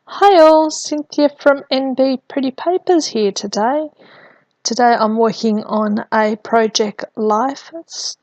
Hi all, Cynthia from NB Pretty Papers here today. Today I'm working on a project life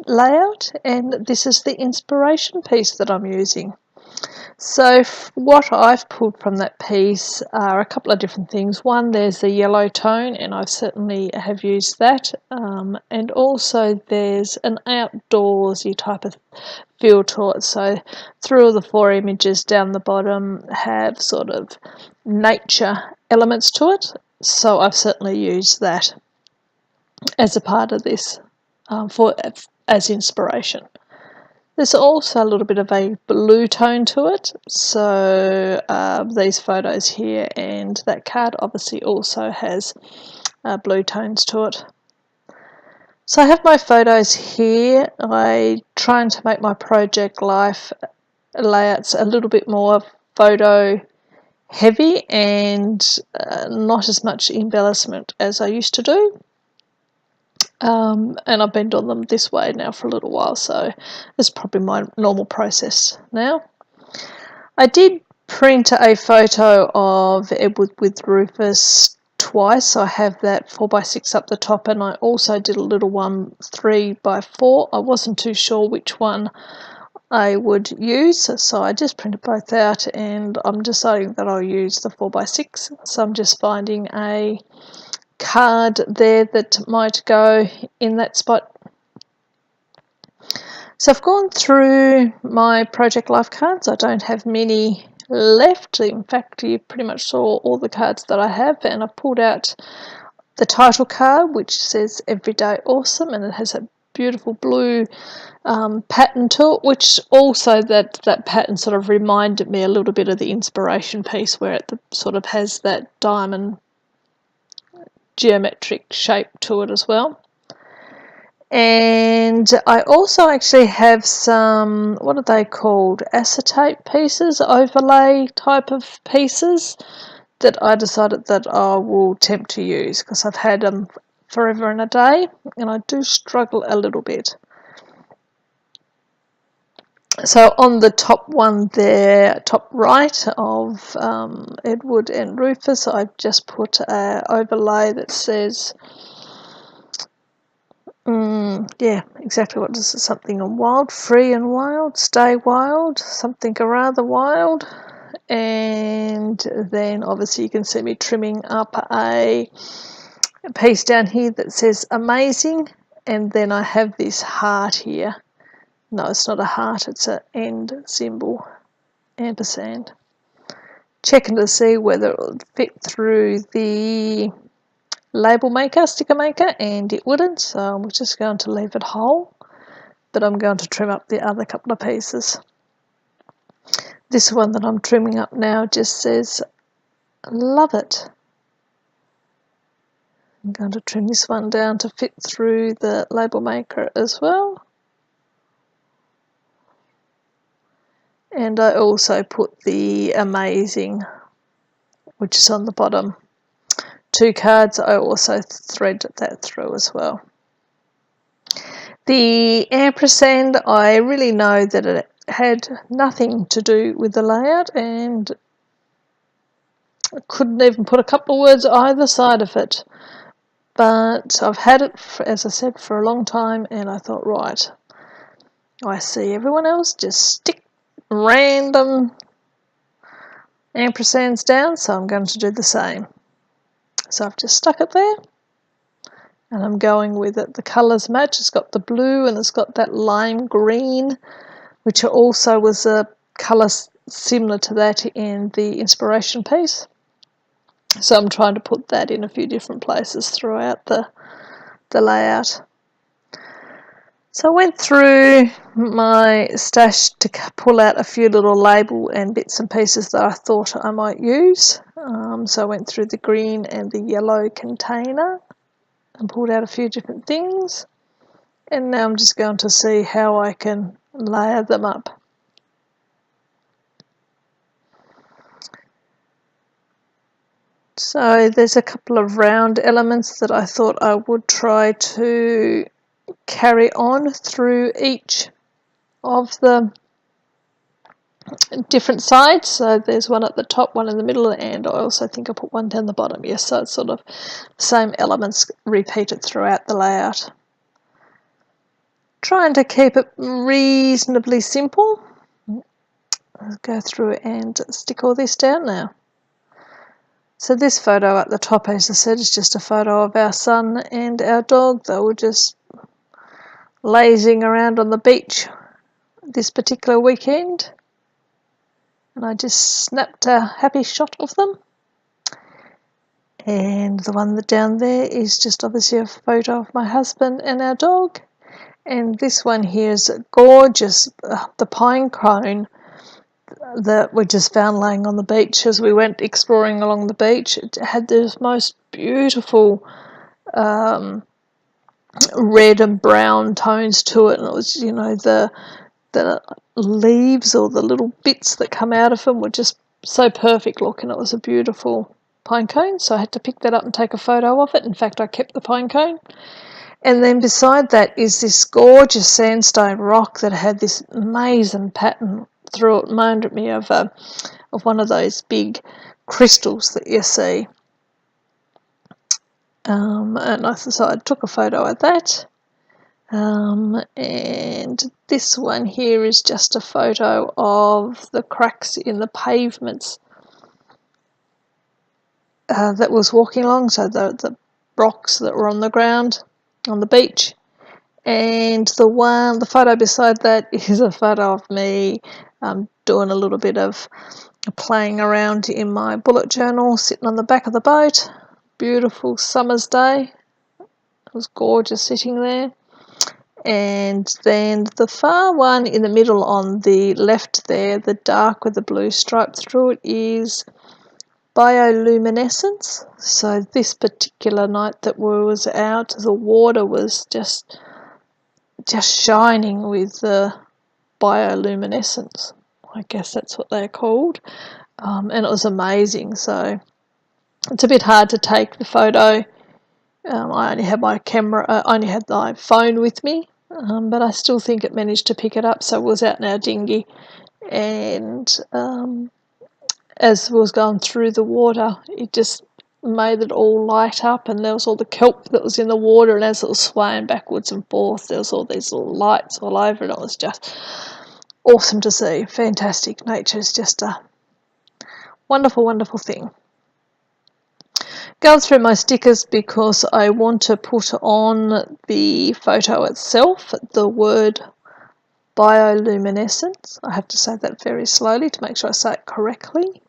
layout, and this is the inspiration piece that I'm using. So what I've pulled from that piece are a couple of different things. One, there's the yellow tone, and I certainly have used that, and also there's an outdoorsy type of feel to it. So 3 of the 4 images down the bottom have sort of nature elements to it, so I've certainly used that as a part of this as inspiration. There's also a little bit of a blue tone to it, so these photos here and that card obviously also has blue tones to it. So I have my photos here. I trying to make my project life layouts a little bit more photo heavy and not as much embellishment as I used to do. And I've been doing them this way now for a little while, so it's probably my normal process now. I did print a photo of Edward with Rufus twice, so I have that 4x6 up the top, and I also did a little one 3x4. I wasn't too sure which one I would use, so I just printed both out, and I'm deciding that I'll use the 4x6, so I'm just finding a card there that might go in that spot. So I've gone through my project life cards. I don't have many left. In fact, you pretty much saw all the cards that I have, and I pulled out the title card, which says Everyday Awesome, and it has a beautiful blue pattern to it, which also that pattern sort of reminded me a little bit of the inspiration piece, where it sort of has that diamond geometric shape to it as well. And I also actually have some, what are they called, acetate pieces, overlay type of pieces that I decided that I will attempt to use, because I've had them forever and a day and I do struggle a little bit. So on the top one there, top right of Edward and Rufus, I've just put an overlay that says, yeah, exactly what does it, something on wild, free and wild, stay wild, something or rather wild. And then obviously you can see me trimming up a piece down here that says amazing, and then I have this heart here. No, it's not a heart, it's an end symbol, ampersand. Checking to see whether it will fit through the label maker, sticker maker, and it wouldn't, so I'm just going to leave it whole, but I'm going to trim up the other couple of pieces. This one that I'm trimming up now just says love it. I'm going to trim this one down to fit through the label maker as well. And I also put the amazing, which is on the bottom 2 cards. I also threaded that through as well. The ampersand, I really know that it had nothing to do with the layout, and I couldn't even put a couple of words either side of it. But I've had it, as I said, for a long time, and I thought, right, I see everyone else just stick random ampersands down, so I'm going to do the same. So I've just stuck it there, and I'm going with it. The colours match. It's got the blue and it's got that lime green, which also was a colour similar to that in the inspiration piece. So I'm trying to put that in a few different places throughout the layout. So I went through my stash to pull out a few little label and bits and pieces that I thought I might use. So I went through the green and the yellow container and pulled out a few different things. And now I'm just going to see how I can layer them up. So there's a couple of round elements that I thought I would try to carry on through each of the different sides. So there's one at the top, one in the middle, and I also think I put one down the bottom. Yes, so it's sort of the same elements repeated throughout the layout. Trying to keep it reasonably simple. I'll go through and stick all this down now. So this photo at the top, as I said, is just a photo of our son and our dog. They were just lazing around on the beach this particular weekend, and I just snapped a happy shot of them. And the one that down there is just obviously a photo of my husband and our dog. And this one here is gorgeous, the pine cone that we just found laying on the beach as we went exploring along the beach. It had the most beautiful red and brown tones to it, and it was, you know, the leaves or the little bits that come out of them were just so perfect looking. It was a beautiful pine cone, so I had to pick that up and take a photo of it. In fact, I kept the pine cone. And then beside that is this gorgeous sandstone rock that had this amazing pattern through it. Reminded me of one of those big crystals that you see. So I took a photo of that. And this one here is just a photo of the cracks in the pavements that was walking along, so the rocks that were on the ground on the beach. And the photo beside that is a photo of me doing a little bit of playing around in my bullet journal, sitting on the back of the boat. Beautiful summer's day. It was gorgeous sitting there. And then the far one in the middle on the left there, the dark with the blue stripe through it, is Bioluminescence. So this particular night that we was out, the water was just shining with the bioluminescence. I guess that's what they're called. And it was amazing. So it's a bit hard to take the photo. I only had my phone with me, but I still think it managed to pick it up. So it was out in our dinghy, and as we was going through the water, it just made it all light up, and there was all the kelp that was in the water, and as it was swaying backwards and forth, there was all these little lights all over it. It was just awesome to see. Fantastic. Nature is just a wonderful, wonderful thing. Going through my stickers because I want to put on the photo itself the word bioluminescence. I have to say that very slowly to make sure I say it correctly.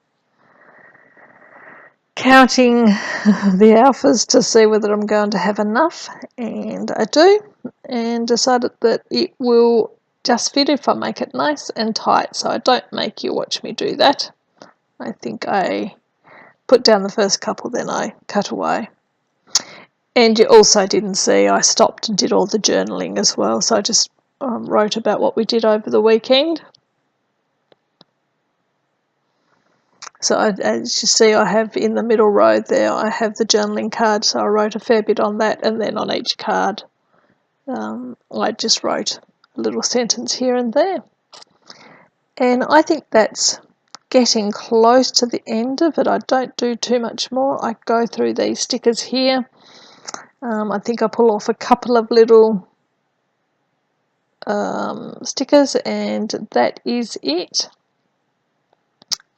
Counting the alphas to see whether I'm going to have enough, and I do, and decided that it will just fit if I make it nice and tight, so I don't make you watch me do that. I think I put down the first couple, then I cut away. And you also didn't see I stopped and did all the journaling as well, so I just wrote about what we did over the weekend. So as you see, I have in the middle row there, I have the journaling card, so I wrote a fair bit on that, and then on each card I just wrote a little sentence here and there. And I think that's getting close to the end of it. I don't do too much more. I go through these stickers here. I think I pull off a couple of little stickers, and that is it.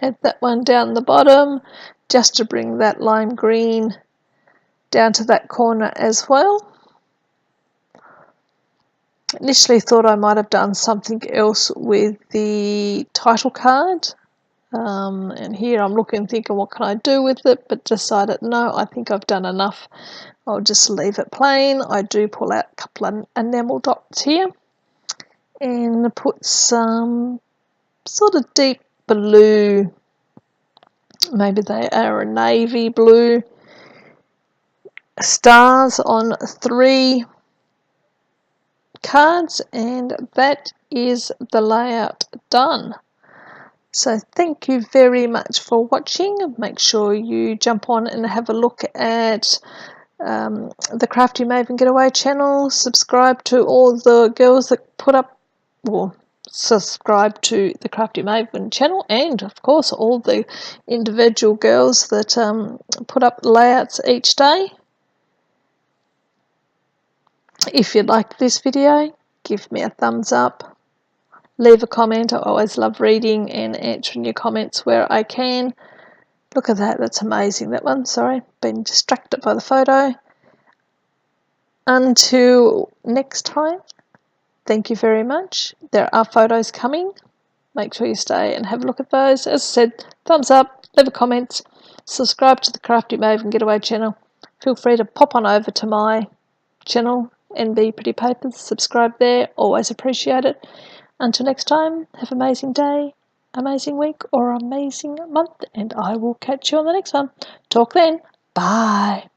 Add that one down the bottom just to bring that lime green down to that corner as well. Initially thought I might have done something else with the title card, and here I'm looking thinking what can I do with it, but decided no, I think I've done enough. I'll just leave it plain. I do pull out a couple of enamel dots here and put some sort of deep blue, maybe they are a navy blue, stars on 3 cards, and that is the layout done. So thank you very much for watching. Make sure you jump on and have a look at the Crafty Maven Getaway channel. Subscribe to all the girls that put up, well, subscribe to the Crafty Maven channel, and of course all the individual girls that put up layouts each day. If you liked this video, give me a thumbs up, leave a comment. I always love reading and answering your comments where I can. Look at that, that's amazing, that one. Sorry, been distracted by the photo. Until next time, thank you very much. There are photos coming. Make sure you stay and have a look at those. As I said, thumbs up, leave a comment, subscribe to the Crafty Maven Getaway channel. Feel free to pop on over to my channel, NB Pretty Papers. Subscribe there, always appreciate it. Until next time, have an amazing day, amazing week, or amazing month, and I will catch you on the next one. Talk then. Bye.